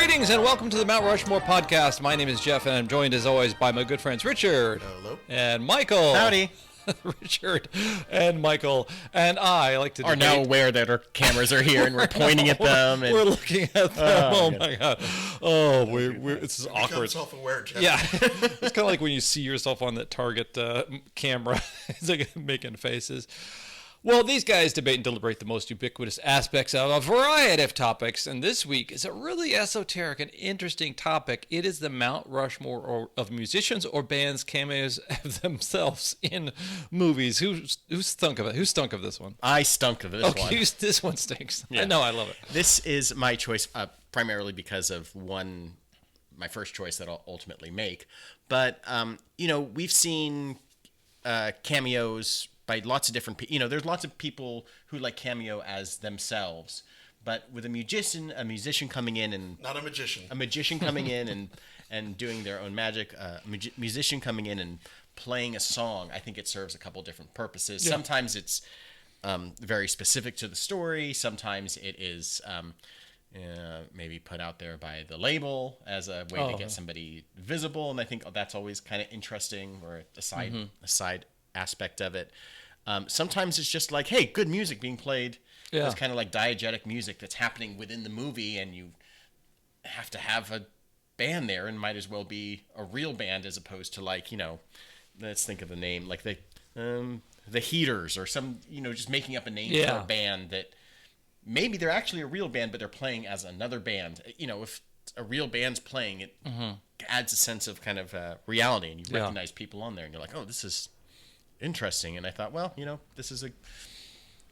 Greetings and welcome to the Mount Rushmore podcast. My name is Jeff and I'm joined as always by my good friends Richard. Hello. And Michael. Howdy. Richard and Michael and I like to are now aware that our cameras are here and we're pointing at them. And... We're looking at them. Oh my god. Oh, this is awkward. Self-aware, Jeff. Yeah. It's kind of like when you see yourself on that Target camera. It's like making faces. Well, these guys debate and deliberate the most ubiquitous aspects of a variety of topics, and this week is a really esoteric and interesting topic. It is the Mount Rushmore of musicians or bands cameos of themselves in movies. Who stunk of it? Who stunk of this one? I stunk of this one. Okay, this one stinks. Yeah. I know, I love it. This is my choice primarily because of my first choice that I'll ultimately make. But, we've seen cameos by lots of different people. There's lots of people who like cameo as themselves, but with a musician coming in and not a magician, coming in and doing their own magic, musician coming in and playing a song. I think it serves a couple different purposes. Yeah. Sometimes it's very specific to the story. Sometimes it is maybe put out there by the label as a way to get somebody visible, and I think that's always kind of interesting, or a side aspect of it. Sometimes it's just like, hey, good music being played. Yeah. It's kind of like diegetic music that's happening within the movie, and you have to have a band there, and might as well be a real band as opposed to let's think of the name, like the Heaters or some, just making up a name for a band that maybe they're actually a real band, but they're playing as another band. If a real band's playing, it adds a sense of kind of reality, and you recognize people on there, and you're like, oh, this is interesting. And I thought, well, this is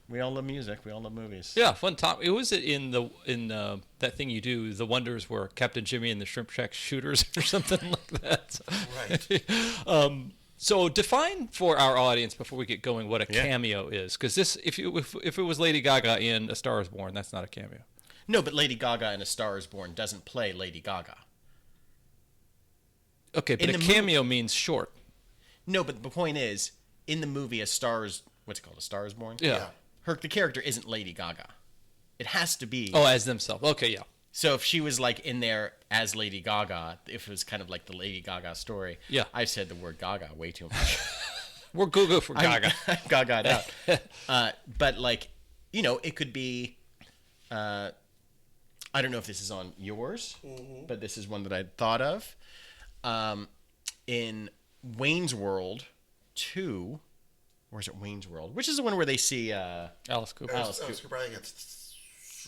we all love music, we all love movies. Yeah, fun top. It was in that thing you do, The Wonders, where Captain Jimmy and the Shrimp Shack Shooters or something like that. Right. So define for our audience before we get going what a cameo is, because this, if it was Lady Gaga in A Star Is Born, that's not a cameo. No, but Lady Gaga in A Star Is Born doesn't play Lady Gaga. Okay, but a cameo means short. No, but the point is, in the movie A Star Is Born? Yeah. The character isn't Lady Gaga. It has to be. Oh, as themselves. Okay, yeah. So if she was in there as Lady Gaga, if it was kind of like the Lady Gaga story. Yeah. I've said the word Gaga way too much. We're Google for Gaga. I'm Gaga'd out. But it could be, I don't know if this is on yours, but this is one that I'd thought of. In Wayne's World 2, or is it Wayne's World? Which is the one where they see Alice Cooper. Alice Cooper. I think it's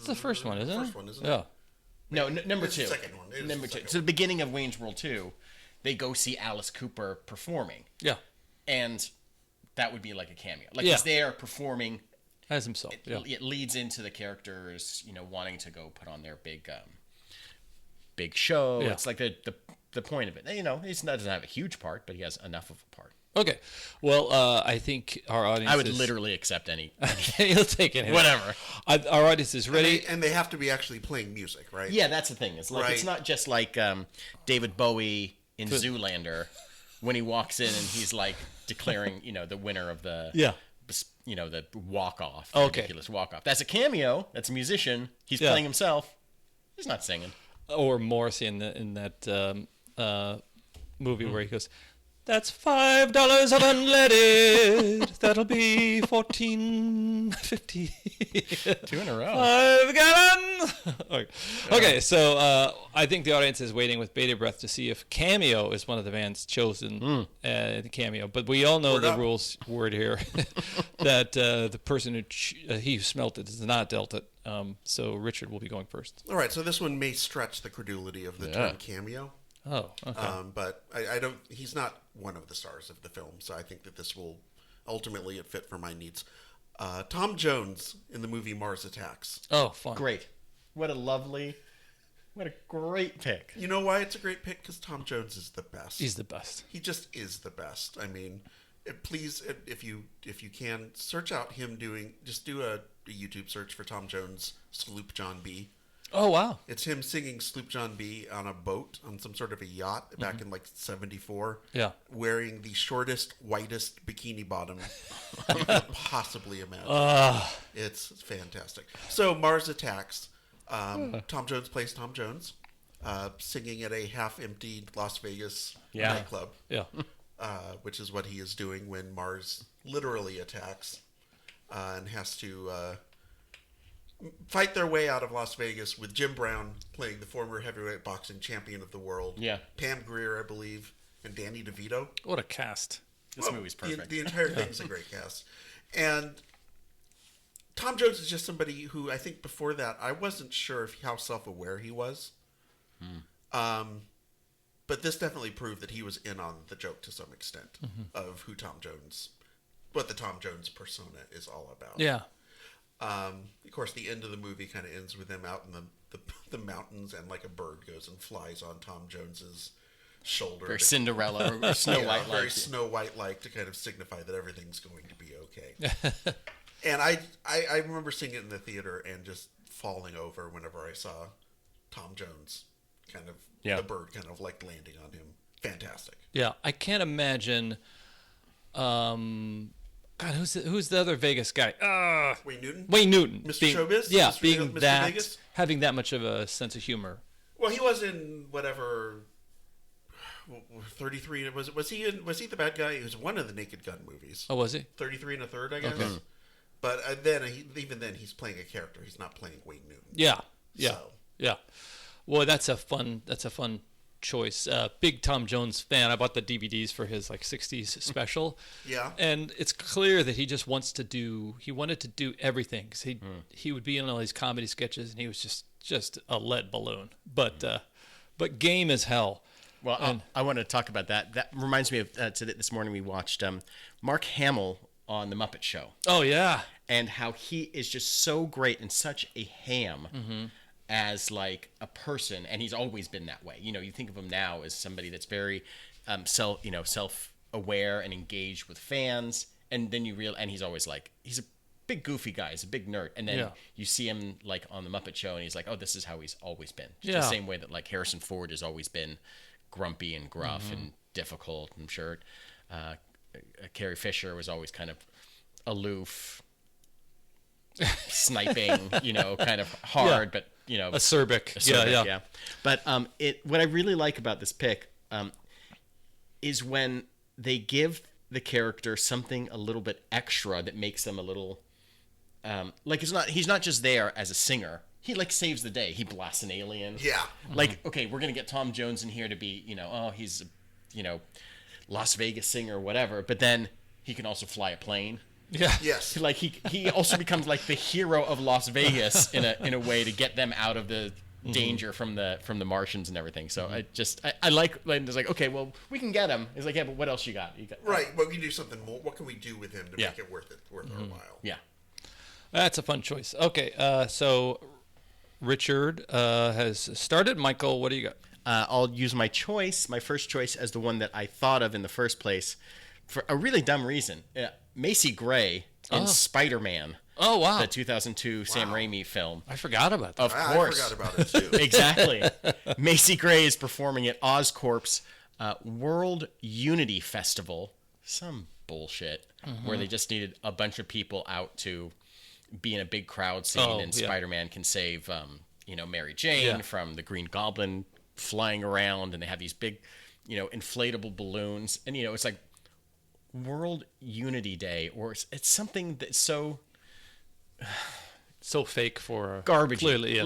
the first one, isn't it? First one, isn't it? Yeah. No, number 2. The second one. Number 2. So the beginning of Wayne's World 2, they go see Alice Cooper performing. Yeah. And that would be like a cameo. He's there performing as himself. It leads into the characters, wanting to go put on their big show. Yeah. It's like the point of it. He doesn't have a huge part, but he has enough of a part. Okay. Well, I think our audience I would literally accept any. You'll take it. Whatever. Our audience is ready. And they have to be actually playing music, right? Yeah, that's the thing. It's it's not just like David Bowie in Zoolander when he walks in and he's declaring, the winner of the the walk-off, ridiculous walk-off. That's a cameo. That's a musician. He's playing himself. He's not singing. Or Morrissey in that movie where he goes, "That's $5 of unleaded. That'll be $14.50. 2 in a row. 5 gallons." Okay, so I think the audience is waiting with bated breath to see if Cameo is one of the bands chosen. The Cameo, but we all know the rules. Word here that the person who smelt it is not dealt it. So Richard will be going first. All right. So this one may stretch the credulity of the term cameo. Oh, okay. But I don't. He's not one of the stars of the film, so I think that this will ultimately fit for my needs. Tom Jones in the movie Mars Attacks. Oh, fun! Great. What a great pick. You know why it's a great pick? Because Tom Jones is the best. He's the best. He just is the best. I mean, please, if you can, search out him doing. Just do a YouTube search for Tom Jones Sloop John B. Oh, wow. It's him singing Sloop John B on a boat, on some sort of a yacht back in 74. Yeah. Wearing the shortest, whitest bikini bottom you could possibly imagine. It's fantastic. So Mars Attacks. Tom Jones plays Tom Jones. singing at a half-emptied Las Vegas Yeah. nightclub. Yeah. Which is what he is doing when Mars literally attacks and has to fight their way out of Las Vegas with Jim Brown playing the former heavyweight boxing champion of the world. Yeah. Pam Grier, I believe, and Danny DeVito. What a cast. This movie's perfect. The entire thing's a great cast. And Tom Jones is just somebody who I think before that I wasn't sure how self-aware he was. But this definitely proved that he was in on the joke to some extent of who what the Tom Jones persona is all about. Yeah. Of course, the end of the movie kind of ends with him out in the mountains, and like a bird goes and flies on Tom Jones's shoulder. Very Cinderella or Snow White like. Very Snow White-like to kind of signify that everything's going to be okay. And I remember seeing it in the theater and just falling over whenever I saw Tom Jones kind of, the bird kind of like landing on him. Fantastic. Yeah, I can't imagine. God, who's the other Vegas guy? Wayne Newton? Wayne Newton. Mr. Showbiz? Yeah, Mr. being Mr. that, Vegas? having that much of a sense of humor. Well, he was in whatever 33. Was he the bad guy? He was one of the Naked Gun movies. Oh, was he? 33 and a third, I guess. Okay. But even then, he's playing a character. He's not playing Wayne Newton. Yeah, yeah, So. yeah. Well, that's a fun choice. Big Tom Jones fan. I bought the DVDs for his like '60s special. Yeah. And it's clear that he just wanted to do everything. 'Cause he would be in all these comedy sketches, and he was just a lead balloon. But game as hell. Well, I want to talk about that. That reminds me of this morning we watched Mark Hamill on The Muppet Show. Oh, yeah. And how he is just so great and such a ham as like a person, and he's always been that way. You know, you think of him now as somebody that's very self-aware and engaged with fans, and then and he's always like, he's a big goofy guy, he's a big nerd, and then you see him like on The Muppet Show, and he's like, oh, this is how he's always been. Just the same way that like Harrison Ford has always been grumpy and gruff and difficult. I'm sure Carrie Fisher was always kind of aloof, sniping, kind of hard, but acerbic. Yeah. But what I really like about this pick is when they give the character something a little bit extra that makes them a little like he's not just there as a singer. He like saves the day. He blasts an alien. Yeah. Like, okay, we're gonna get Tom Jones in here to be, he's Las Vegas singer or whatever, but then he can also fly a plane. Yeah. Yes. Like he also becomes like the hero of Las Vegas in a way to get them out of the danger from the Martians and everything. So I like when it's like, okay, well, we can get him. It's like, yeah, but what else you got? Right. Well, we can do something more. What can we do with him to make it worth our while? Yeah. That's a fun choice. Okay, so Richard has started. Michael, what do you got? I'll use my first choice as the one that I thought of in the first place for a really dumb reason. Macy Gray in Spider-Man. Oh, wow. The 2002 Sam Raimi film. I forgot about that. Of course. I forgot about it, too. Exactly. Macy Gray is performing at Oscorp's World Unity Festival. Some bullshit. Where they just needed a bunch of people out to be in a big crowd scene, and Spider-Man can save, Mary Jane from the Green Goblin flying around, and they have these big, inflatable balloons. And, it's like World Unity Day, or it's something that's so fake for garbage. Clearly,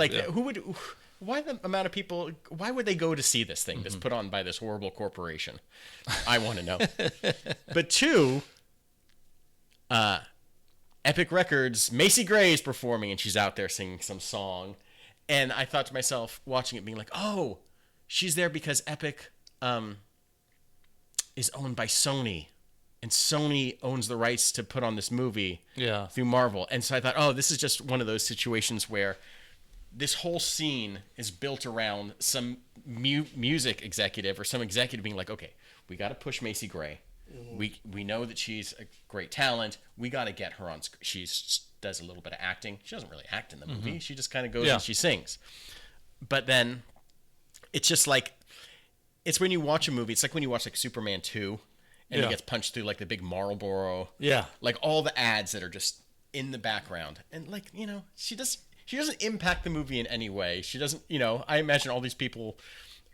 why the amount of people, why would they go to see this thing that's put on by this horrible corporation? I want to know. But two, Epic Records, Macy Gray is performing, and she's out there singing some song. And I thought to myself, watching it, being like, oh, she's there because Epic is owned by Sony. And Sony owns the rights to put on this movie through Marvel. And so I thought, oh, this is just one of those situations where this whole scene is built around some music executive or some executive being like, okay, we got to push Macy Gray. We know that she's a great talent. We got to get her on screen. She does a little bit of acting. She doesn't really act in the movie. She just kind of goes and she sings. But then it's just like, it's when you watch a movie, it's like when you watch like Superman 2 and he gets punched through like the big Marlboro. Yeah. Like all the ads that are just in the background. And like, she she doesn't impact the movie in any way. She doesn't, I imagine all these people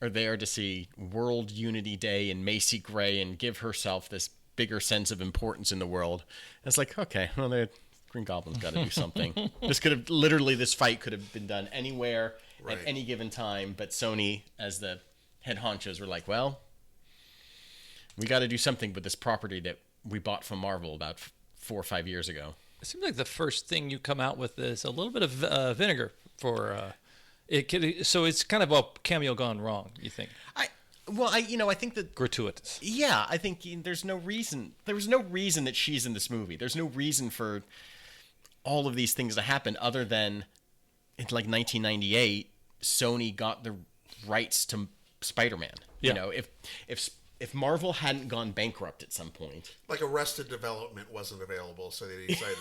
are there to see World Unity Day and Macy Gray and give herself this bigger sense of importance in the world. And it's like, okay, well, the Green Goblin's got to do something. This fight could have been done anywhere at any given time, but Sony, as the head honchos, were like, well, we got to do something with this property that we bought from Marvel about 4 or 5 years ago. It seems like the first thing you come out with is a little bit of vinegar for it. So it's kind of a cameo gone wrong, you think? I think that gratuitous. Yeah, I think there's no reason. There was no reason that she's in this movie. There's no reason for all of these things to happen other than in like 1998, Sony got the rights to Spider-Man. Yeah. If Marvel hadn't gone bankrupt at some point, like Arrested Development wasn't available, so they decided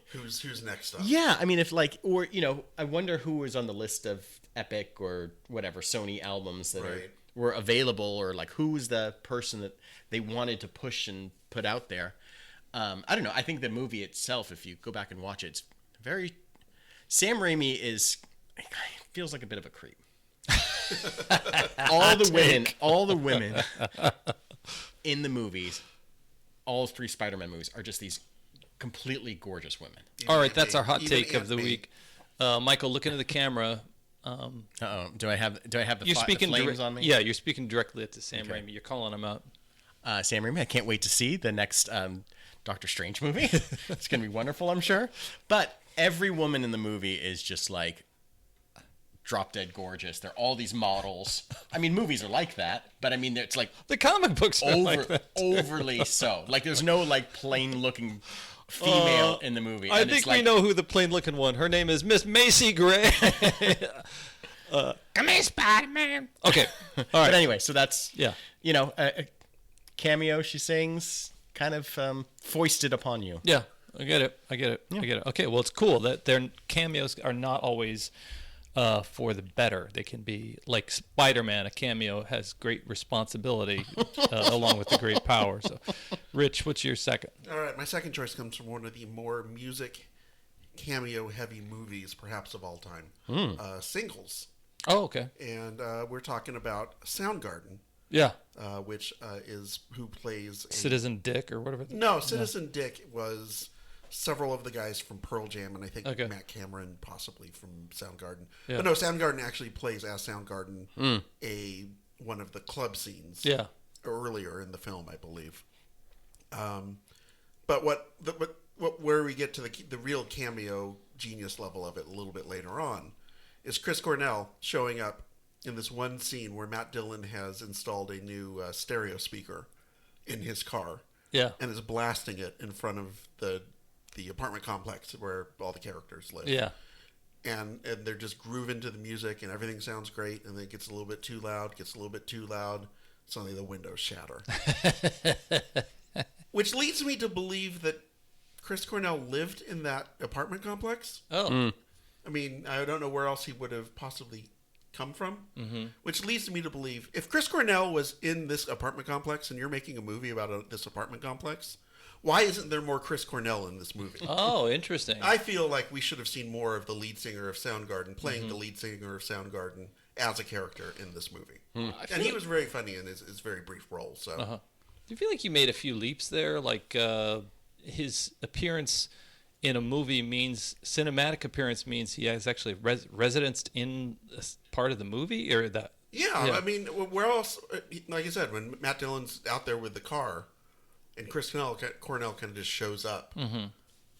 who's next up. Yeah, I mean, I wonder who was on the list of Epic or whatever Sony albums that were available, or like who was the person that they wanted to push and put out there. I don't know. I think the movie itself, if you go back and watch it, it's very. Sam Raimi feels like a bit of a creep. all the women in the movies, all 3 Spider-Man movies, are just these completely gorgeous women. All right, that's our hot take of the week. Michael, look into the camera. Do I have the flames on me? Yeah, you're speaking directly to Sam Raimi. You're calling him out. Sam Raimi, I can't wait to see the next Doctor Strange movie. It's going to be wonderful, I'm sure. But every woman in the movie is just like drop dead gorgeous. They're all these models. I mean, movies are like that, but I mean, it's like the comic books are like that overly so. Like, there's no like plain looking female in the movie. I think we know who the plain looking one. Her name is Miss Macy Gray. Come here, Spider-Man. Okay, all right. But anyway, so that's a cameo. She sings, kind of foisted upon you. Yeah, I get it. Okay, well, it's cool that their cameos are not always for the better. They can be like Spider-Man. A cameo has great responsibility along with the great power. So, Rich, what's your second? All right, my second choice comes from one of the more music cameo-heavy movies, perhaps of all time. Singles. Oh, okay. And we're talking about Soundgarden. Yeah. Which is who plays Citizen Dick or whatever. No, Citizen Dick was several of the guys from Pearl Jam, and I think Matt Cameron possibly from Soundgarden. Yeah. But no, Soundgarden actually plays as Soundgarden one of the club scenes. Yeah. Earlier in the film, I believe. But where we get to the real cameo genius level of it a little bit later on is Chris Cornell showing up in this one scene where Matt Dillon has installed a new stereo speaker in his car. Yeah. And is blasting it in front of the apartment complex where all the characters live. Yeah. And they're just grooving to the music and everything sounds great, and then it gets a little bit too loud, suddenly the windows shatter. Which leads me to believe that Chris Cornell lived in that apartment complex. Oh. I mean, I don't know where else he would have possibly come from. Mm-hmm. Which leads me to believe, if Chris Cornell was in this apartment complex and you're making a movie about this apartment complex, why isn't there more Chris Cornell in this movie? Oh, interesting. I feel like we should have seen more of the lead singer of Soundgarden playing the lead singer of Soundgarden as a character in this movie. And he was very funny in his very brief role. So, do you feel like you made a few leaps there? Like his appearance in a movie means cinematic appearance means he has actually residenced in a part of the movie, or that? Yeah, I mean, where else? Like I said, when Matt Dillon's out there with the car, and Chris Cornell kind of just shows up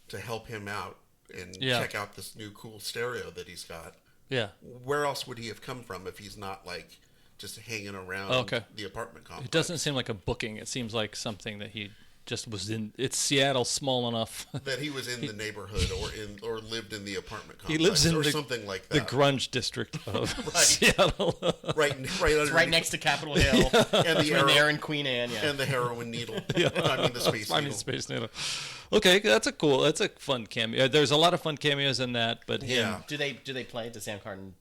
to help him out and check out this new cool stereo that he's got. Yeah. Where else would he have come from if he's not like just hanging around the apartment complex? It doesn't seem like a booking. It seems like something that he just was in. It's Seattle, small enough that he was in the neighborhood or lived in the apartment complex. He lives in something like that. The grunge district of Seattle, right next to Capitol Hill, and the Air and Queen Anne, and the heroin needle. I mean the space needle. Space needle. Okay, that's a fun cameo. There's a lot of fun cameos in that, but do they play? Does Soundgarden?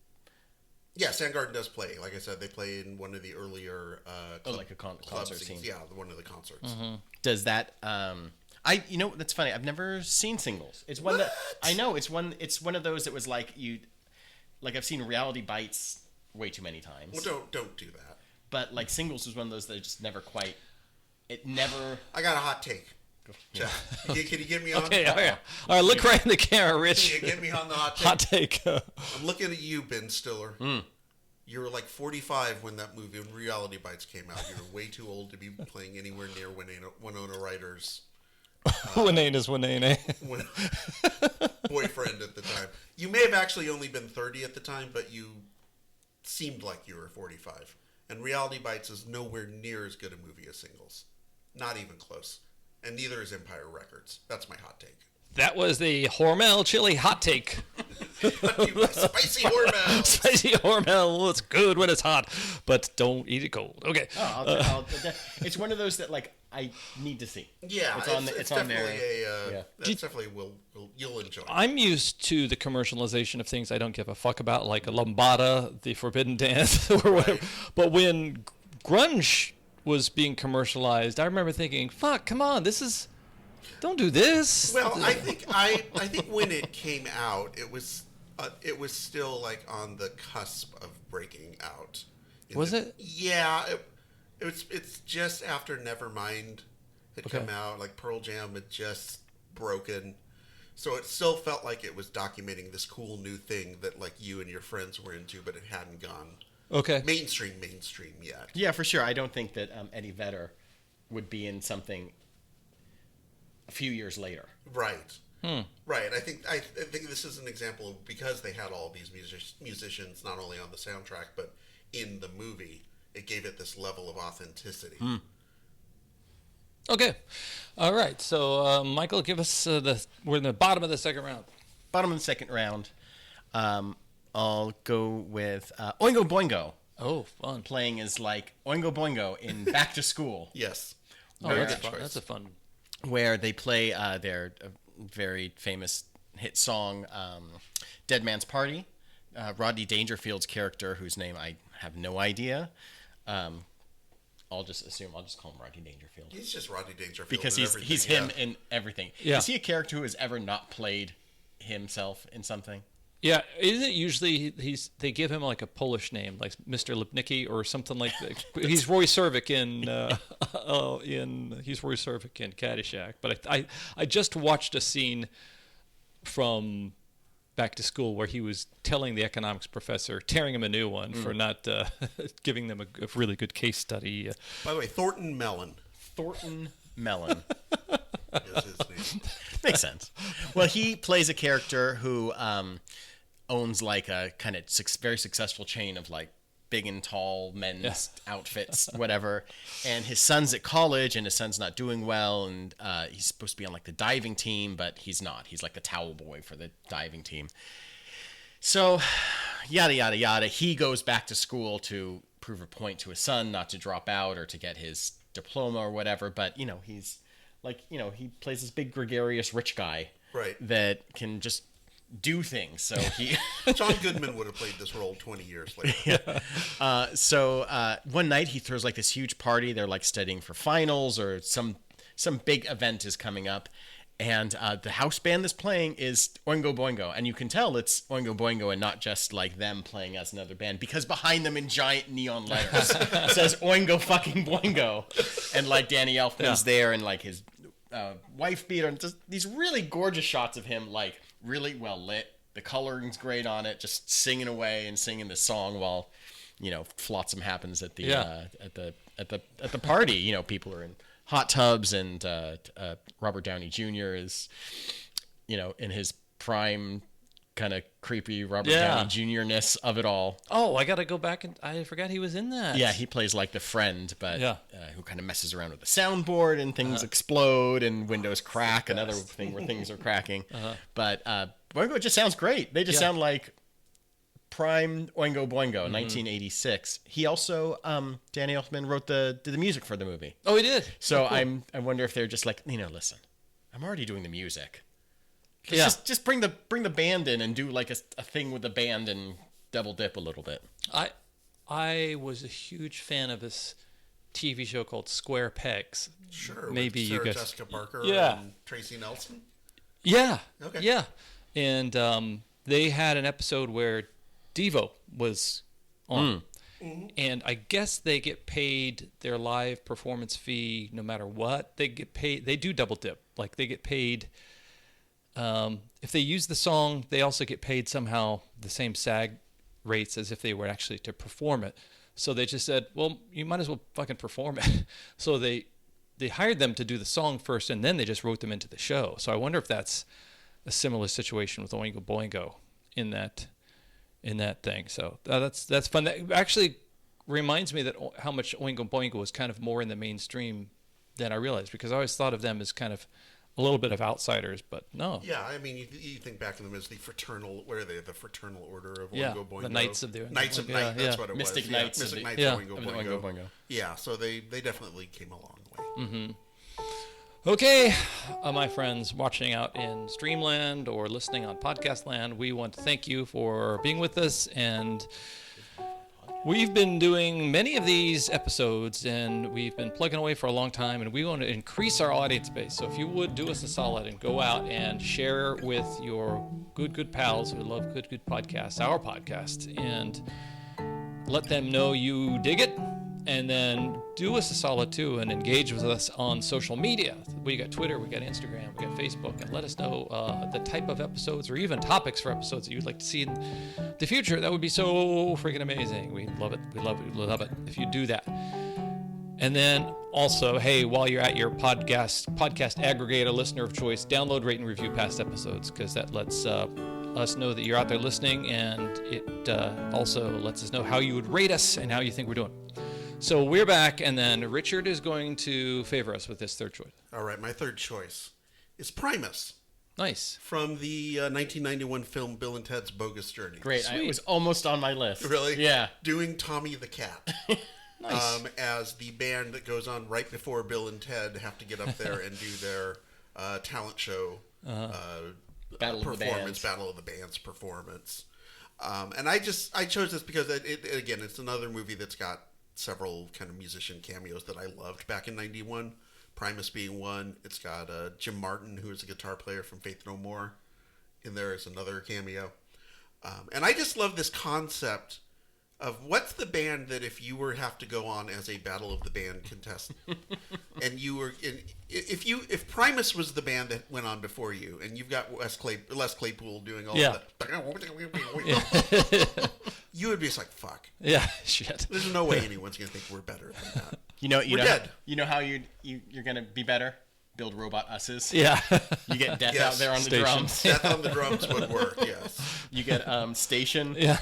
Yeah, Soundgarden does play. Like I said, they play in one of the earlier concert scenes. scene. Yeah, one of the concerts. Does that? That's funny. I've never seen Singles. It's one that I know. It's one of those that was like I've seen Reality Bites way too many times. Well, don't do that. But like Singles was one of those that just never quite. It never. I got a hot take. Jeff, can you get me on? Okay, all right. Look right in the camera, Rich. Can you get me on the hot take? Hot take. I'm looking at you, Ben Stiller. You were like 45 when that movie, when Reality Bites came out. You were way too old to be playing anywhere near Winona Ryder's. Winana's boyfriend at the time. You may have actually only been 30 at the time, but you seemed like you were 45. And Reality Bites is nowhere near as good a movie as Singles. Not even close. And neither is Empire Records. That's my hot take. That was the Hormel chili hot take. Spicy Hormel. Spicy Hormel. It's good when it's hot, but don't eat it cold. Okay. It's one of those that like I need to see. Yeah, it's on there. That's definitely you'll enjoy. I'm used to the commercialization of things I don't give a fuck about, like a Lambada, the Forbidden Dance, or whatever. Right. But when grunge was being commercialized, I remember thinking, "Fuck, come on, don't do this." Well, I think when it came out, it was still like on the cusp of breaking out. Was it? Yeah, it's just after Nevermind had come out, like Pearl Jam had just broken, so it still felt like it was documenting this cool new thing that like you and your friends were into, but it hadn't gone mainstream yet. Yeah, for sure. I don't think that Eddie Vedder would be in something a few years later. Right. Right. I think this is an example of, because they had all these musicians not only on the soundtrack but in the movie, it gave it this level of authenticity. Okay. All right. So, Michael, give us we're in the bottom of the second round. Bottom of the second round. I'll go with Oingo Boingo. Oh, fun. Playing as like Oingo Boingo in Back to School. Yes. That's fun. That's a fun. Where they play their very famous hit song, Dead Man's Party. Rodney Dangerfield's character, whose name I have no idea. I'll just call him Rodney Dangerfield. He's just Rodney Dangerfield. Because he's him in everything. Yeah. Is he a character who has ever not played himself in something? Yeah, isn't it usually they give him like a Polish name, like Mr. Lipnicki or something like that. He's Roy Servick in Caddyshack. But I just watched a scene from Back to School where he was telling the economics professor, tearing him a new one for not giving them a really good case study. By the way, Thornton Mellon. Thornton Mellon. Is his name. Makes sense. Well, he plays a character who owns like a kind of very successful chain of like big and tall men's outfits, whatever. And his son's at college, and his son's not doing well, and he's supposed to be on like the diving team, but he's not. He's like the towel boy for the diving team. So, yada yada yada. He goes back to school to prove a point to his son, not to drop out or to get his diploma or whatever. But he's like, he plays this big gregarious rich guy, right, that can just do things. So he John Goodman would have played this role 20 years later. So one night he throws like this huge party. They're like studying for finals or some big event is coming up, and the house band that's playing is Oingo Boingo, and you can tell it's Oingo Boingo and not just like them playing as another band, because behind them in giant neon letters says Oingo fucking Boingo, and like Danny Elfman's there, and like his wife beater, and just these really gorgeous shots of him like really well lit. The coloring's great on it, just singing away and singing the song while flotsam happens at the at the party. People are in hot tubs, and Robert Downey Jr. is in his prime kind of creepy Robert Downey Jr.-ness of it all. Oh, I gotta go back, and I forgot he was in that. Yeah, he plays like the friend, but who kind of messes around with the soundboard, and things explode and windows crack. Another thing where things are cracking. But Boingo just sounds great. They just sound like prime Oingo Boingo, 1986. He also, Danny Elfman did the music for the movie. Oh, he did. So cool. I wonder if they're just like, listen, I'm already doing the music. Just bring the band in and do like a thing with the band and double dip a little bit. I was a huge fan of his TV show called Square Pegs. Sure. Maybe with Sarah you guys. Jessica Parker Yeah. and Tracy Nelson. Yeah. Okay. Yeah. And they had an episode where Devo was on. And I guess they get paid their live performance fee no matter what. They get paid. They do double dip. Like they get paid. If they use the song, they also get paid somehow the same SAG rates as if they were actually to perform it. So they just said, well, you might as well fucking perform it. So they hired them to do the song first, and then they just wrote them into the show. So I wonder if that's a similar situation with Oingo Boingo in that thing. So that's fun. That actually reminds me that how much Oingo Boingo was kind of more in the mainstream than I realized, because I always thought of them as kind of a little bit of outsiders, but no. Yeah, I mean, you think back to them as the fraternal. What are they? The Fraternal Order of Yeah, Oingo Boingo. the Knights of the Knights of Night. That's what it Mystic was. Knights Mystic of Knights the- of Oingo of the Boingo. Oingo Boingo. Yeah, so they definitely came a long way. Okay, my friends watching out in Streamland or listening on Podcast Land, we want to thank you for being with us. And we've been doing many of these episodes, and we've been plugging away for a long time, and we want to increase our audience base. So if you would do us a solid and go out and share with your good pals who love good podcasts, our podcast, and let them know you dig it. And then do us a solid too and engage with us on social media. We got Twitter, we got Instagram, we got Facebook, and let us know the type of episodes or even topics for episodes that you'd like to see in the future. That would be so freaking amazing. We love it. We love it. We love it if you do that. And then also, hey, while you're at your podcast aggregator listener of choice, download, rate, and review past episodes, because that lets us know that you're out there listening, and it also lets us know how you would rate us and how you think we're doing. So we're back, and then Richard is going to favor us with this third choice. All right, my third choice is Primus Nice. from the 1991 film Bill and Ted's Bogus Journey. Great. It was almost on my list. Really? Yeah. Doing Tommy the Cat. Nice. As the band that goes on right before Bill and Ted have to get up there and do their talent show Battle of the performance, Bands. Battle of the Bands performance. And I chose this because it's another movie that's got several kind of musician cameos that I loved back in '91. Primus being one. It's got Jim Martin, who is a guitar player from Faith No More, in there as another cameo. And I just love this concept of what's the band that if you were have to go on as a Battle of the Band contestant, and you were if Primus was the band that went on before you, and you've got Les Claypool doing all Yeah. that, you would be just like, fuck. Yeah, shit. There's no way anyone's gonna think we're better than that. We're dead. You know how you're gonna be better? Build robot us's. Yeah. You get Death Yes. out there on the Station. drums. Death on the drums would work. Yes. You get Station Yeah.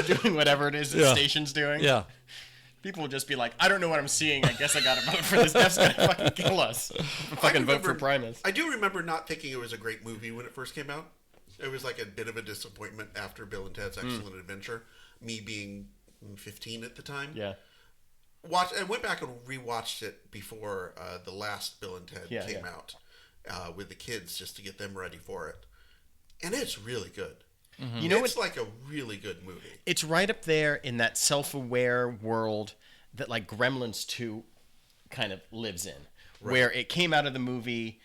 doing whatever it is that Yeah. Station's doing. Yeah. People will just be like, I don't know what I'm seeing. I guess I gotta vote for this. Death's gonna fucking kill us. Fucking vote for Primus. I do remember not thinking it was a great movie when it first came out. It was like a bit of a disappointment after Bill and Ted's Excellent Adventure. Me being 15 at the time. Yeah. I went back and rewatched it before the last Bill and Ted came out with the kids just to get them ready for it. And it's really good. Mm-hmm. You know it's like a really good movie. It's right up there in that self-aware world that like Gremlins 2 kind of lives in, where it came out of the movie,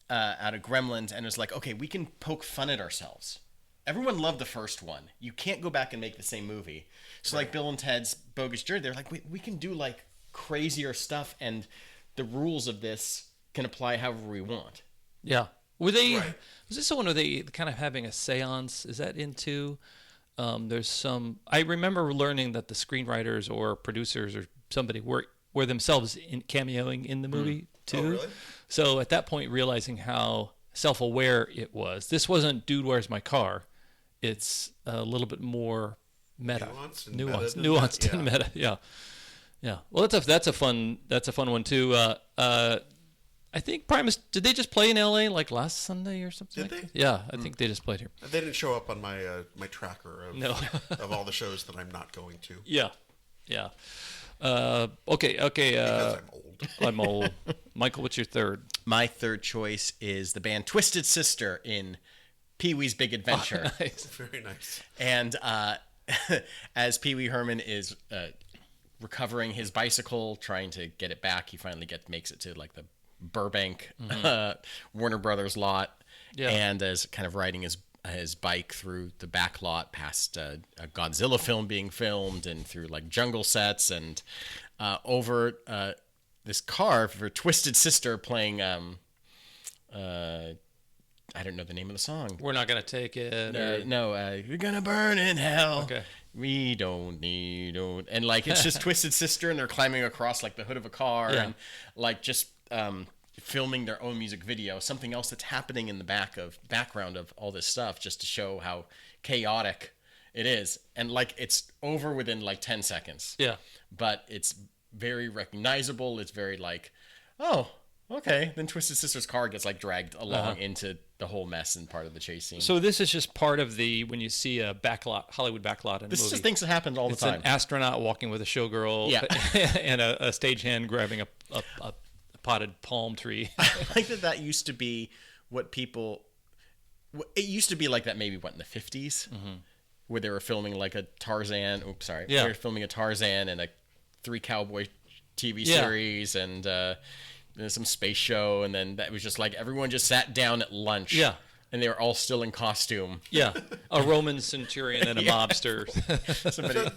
out of Gremlins, and it was like, okay, we can poke fun at ourselves. Everyone loved the first one. You can't go back and make the same movie. So like Bill and Ted's Bogus Journey, they're like, we can do like crazier stuff, and the rules of this can apply however we want. Yeah. Were they? Right. Was this the one where they kind of having a seance? Is that into? There's some. I remember learning that the screenwriters or producers or somebody were themselves cameoing in the movie too. Oh, really? So at that point, realizing how self-aware it was. This wasn't "Dude, Where's My Car?" It's a little bit more meta, nuanced and meta. Yeah, yeah. Well, that's a fun one too. I think Primus, did they just play in LA like last Sunday or something? Did like they? That? Yeah, I think they just played here. They didn't show up on my my tracker of No. of all the shows that I'm not going to. Yeah, yeah. Okay. Because I'm old. I'm old. Michael, what's your third? My third choice is the band Twisted Sister in Pee-wee's Big Adventure. Nice. Very nice. And as Pee Wee Herman is recovering his bicycle, trying to get it back. He finally makes it to like the Burbank Warner Brothers lot, and is kind of riding his bike through the back lot past a Godzilla film being filmed, and through like jungle sets, and over this car for Twisted Sister playing I don't know the name of the song. We're not gonna take it. You're gonna burn in hell. Okay. We don't need and like it's just Twisted Sister, and they're climbing across like the hood of a car, and like just filming their own music video. Something else that's happening in the background of all this stuff, just to show how chaotic it is. And like it's over within like 10 seconds. Yeah. But it's very recognizable. It's very like, oh, okay. Then Twisted Sister's car gets like dragged along into the whole mess and part of the chase scene. So this is just part of when you see a Hollywood backlot in a movie. This is just things that happen all the time. It's an astronaut walking with a showgirl and a stagehand grabbing a potted palm tree. I like that used to be what people... It used to be like that maybe, in the 50s? Where they were filming like a Tarzan... Oops, sorry. Yeah. They were filming a Tarzan and a 3 Cowboy TV series and some space show, and then that was just like everyone just sat down at lunch. Yeah. And they were all still in costume. Yeah. A Roman centurion and a mobster.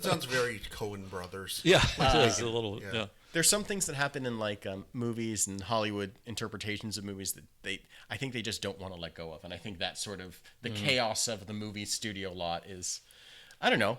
Sounds very Coen Brothers. Yeah. It's a little... Yeah. There's some things that happen in like movies and Hollywood interpretations of movies that I think they just don't want to let go of, and I think that sort of the chaos of the movie studio lot is, I don't know,